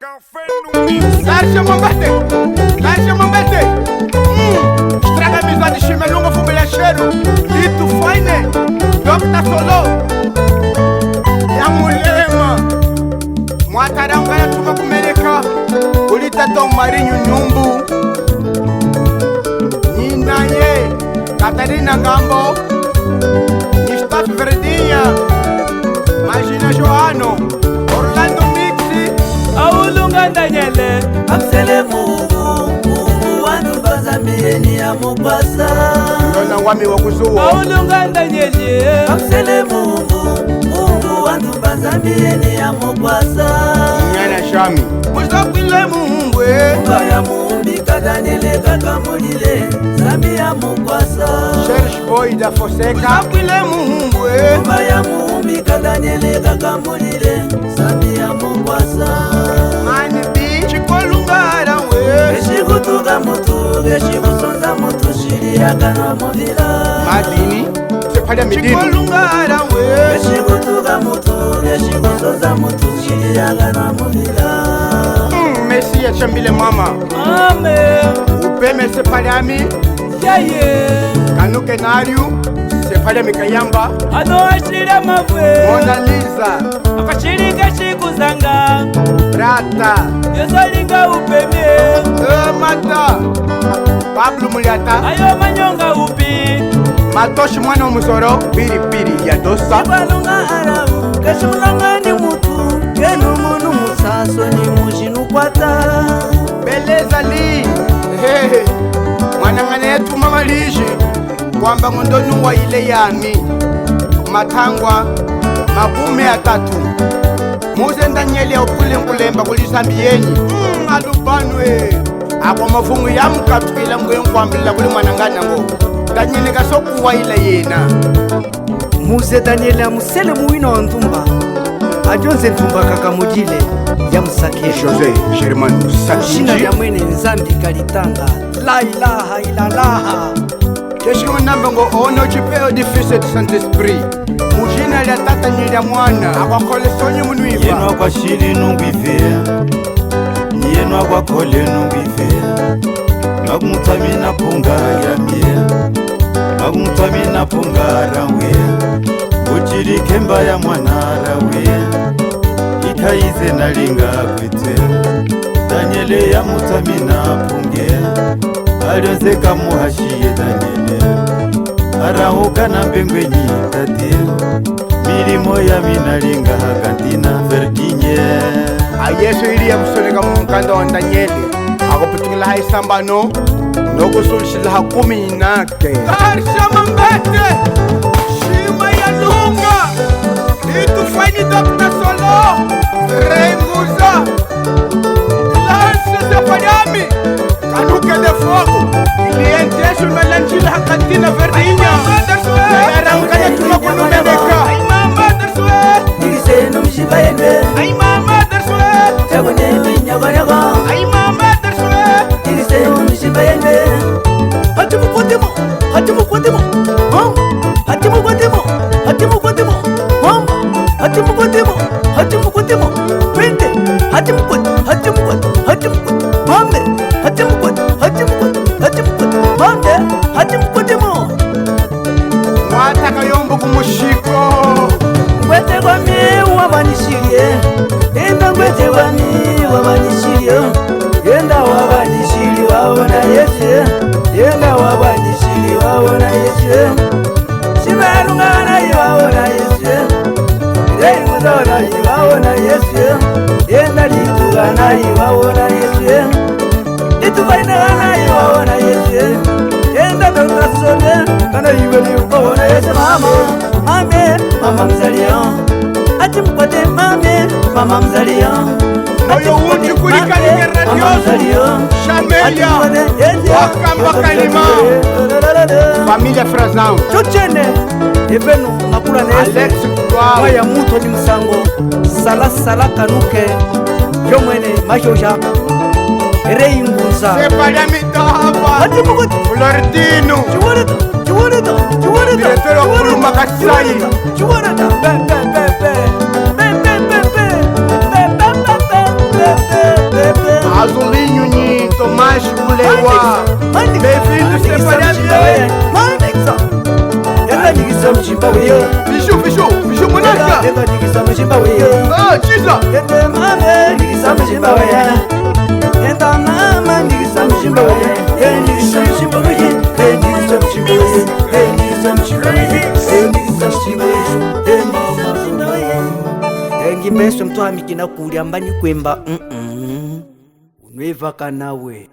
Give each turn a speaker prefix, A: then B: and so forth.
A: Large Mombete, Large Mombete. Estraga a amizade, chimelunga, fumilecheiro. Lito Fine, Dr. Solo. Ya mulema Mwataranga ya tuma kumeleka. Ulita Tom Marinho Nyumbu. Nina ye Catarina Gambo. Gustavo Verdinha. Magina Joano. Orlando Mixi.
B: Aulunga Daniele.
C: Amsele Mungu wanu bazambieni ya Mombasa.
A: Dona wami wakuzuwa.
B: Aulunga Daniele.
C: Amsele Mungu wanu bazambieni ya Mombasa.
A: Nyana Shami. Muzakwile Mungu
C: Mbaya Mumbi Daniele kakamulile Zambi ya Mombasa.
A: Serge Boy da Fonseca. Muzakwile Mungu
C: Mbaya Mumbi Daniele kakamulile Zambi ya Mombasa.
A: Mani bi chikolungara we.
C: Eshikutuga mutu, eshikusonza mutu shiri yakana muvila.
A: Madini sepala midini chikolungara we.
C: Eshikutuga mutu, eshikusonza mutu shiri yakana muvila.
A: Messi ya chambile mama.
B: Amen.
A: Upeme sepalami.
B: Yaye.
A: Kanuke Nariu sepalami Kayamba.
B: Ano ashira mavwe.
A: Mona Lisa.
B: Akashirika shikuzanga.
A: Rata.
B: Yosalinga upemye.
A: Mata. Pablo Muliata.
B: Ayo manyonga upi.
A: Matoshi mwana umuzoro. Piri piri ya dosa.
C: Ibalunga aramu, kashulanga ni mutu. Kenu munu musaso ni mujinu kwata.
A: Beleza li. Hehe. Mwanangane yetu mama lishi. Kwamba ngondonu wa ile yami. Matangwa. Mabume ya tatu. Muze Daniele ya upule nkulemba kulisambi yenyi. Alubanwe. Akwa mafungu ya mkatukila mwe nkwambila kuli mwanangana ngo. Daniele kasoku wa ile yena.
C: Muze Daniele amusele muwino wa ntumba. Ajonze ntumba kakamujile ya musake.
A: Jose Sherman
C: Shina
A: Sakinji.
C: ya mwene nzambi kalitanga. La ilaha ilalaha.
A: Kesho namba ngo ono chipeo difficile de Saint-Esprit. Mujina ya tata nyilya mwana. Akwa kole sonye munuiva.
D: Yenwa kwa shiri nungwivea, yenwa kwa kole nungwivea. Magumutamina pungara ya mie, magumutamina pungara wea. Uchirike mbaya mwanara wea, ikaize nalinga kwete. Daniele ya mutamina pungea, alionzeka muhashiye Daniele. Arahuka na mbengwe nyitatia, milimo ya minalinga hakantina Verdinye.
A: Ayesu ili ya kusoleka mkanda wa Daniele. Akuputukila haisambano. Noko sulishila hakumi inake. Tarsha Mambete. Shima ya lunga. Itu faini Dr. Solo. Renguza. Larsa Zafayami. Kanuke de fogo. Ilienteshu melanjila hakantina Verdinha. Yarangaya tuma kunumeleka. Ay mama derswe.
C: Digiseno mishiba yende.
A: Ay mama derswe.
C: Chagone minyaga yaga.
A: Ay mama derswe.
C: Digiseno mishiba yende. Hatimu kwatimo. Hatimu kwatimo. Hatimu kwatimo. Hatimu kwatimo. Hatimu kwatimo. Hatimu kwatimo. Pende. Hatimu kwat. Hatimu kwat. Hatimu kwat. Mame. Hatimu kwat. Hatimu kwat. Hatimu kwat. Mame. Hatimu kwatimo.
A: Mwata kayombo kumushiko.
C: Ngwete kwami wabanishirie. Enda ngwete kwami wabanishirie. Enda wabanishiri wabona Yesu. Enda wabanishiri wabona Yesu. Shibalungana wabona Yesu. Rei mudona wabona Yesu. Enda litugana wabona Yesu. Itubainana wabona Yesu. Enda dokasone kana yibeli wabona Yesu mama. Mame, mama mzalia. Atimkwate mame, mama mzalia.
A: Moyo uti kulikani radio. Shamelia. Wakamba kalima. Familia Frazão.
C: Chochene. Evenu nakula nese.
A: Alex Kudwao.
C: Waya muto ni msango. Sala sala kanuke. Yomwene majoja. Rei ngunza.
A: Sepalya mitahapa.
C: Atimkwate.
A: Florentino.
C: Chiwareta. Chiwareta. Chiwareta.
A: Diretor wa Kuruma Kasai.
C: Chiwareta. Be be be be. Be be be be. Be be be be. mshimba wewe.
A: Vishu mwanaka.
C: Tikisa mshimba wewe.
A: Chisa.
C: Ende mame tikisa mshimba wewe. Enda mama tikisa mshimba wewe. Tikisa mshimba wewe. Tikisa mshimba wewe. Tikisa mshimba wewe. Tikisa mshimba wewe. Engi meso mtu amikina kulia mbani kwemba. Unweva kanawe.